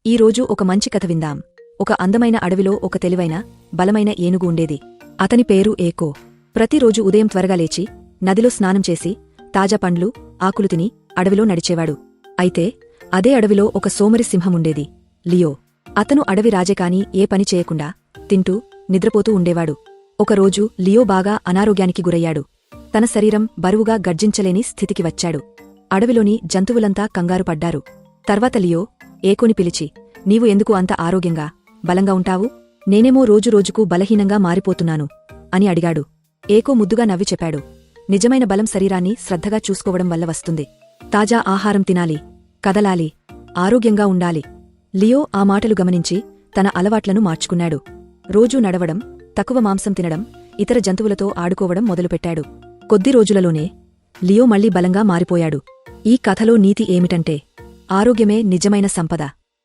ఈరోజు ఒక మంచి కథ విందాం. ఒక అందమైన అడవిలో ఒక తెలివైన బలమైన ఏనుగు ఉండేది. అతని పేరు ఏకో. ప్రతిరోజు ఉదయం త్వరగా లేచి నదిలో స్నానం చేసి తాజా పండ్లు ఆకులు తిని అడవిలో నడిచేవాడు. అయితే అదే అడవిలో ఒక సోమరి సింహముండేది, లియో. అతను అడవి రాజేకాని ఏ పని చేయకుండా తింటూ నిద్రపోతూ ఉండేవాడు. ఒకరోజు లియో బాగా అనారోగ్యానికి గురయ్యాడు. తన శరీరం బరువుగా గర్జించలేని స్థితికి వచ్చాడు. అడవిలోని జంతువులంతా కంగారు పడ్డారు. తర్వాత లియో ఏకోని పిలిచి, నీవు ఎందుకు అంత ఆరోగ్యంగా బలంగా ఉంటావు? నేనేమో రోజురోజుకు బలహీనంగా మారిపోతున్నాను అని అడిగాడు. ఏకో ముద్దుగా నవ్వి చెప్పాడు, నిజమైన బలం శరీరాన్ని శ్రద్ధగా చూసుకోవడం వల్ల వస్తుంది. తాజా ఆహారం తినాలి, కదలాలి, ఆరోగ్యంగా ఉండాలి. లియో ఆ మాటలు గమనించి తన అలవాట్లను మార్చుకున్నాడు. రోజూ నడవడం, తక్కువ మాంసం తినడం, ఇతర జంతువులతో ఆడుకోవడం మొదలుపెట్టాడు. కొద్ది రోజులలోనే లియో మళ్లీ బలంగా మారిపోయాడు. ఈ కథలో నీతి ఏమిటంటే, ఆరోగ్యమే నిజమైన సంపద.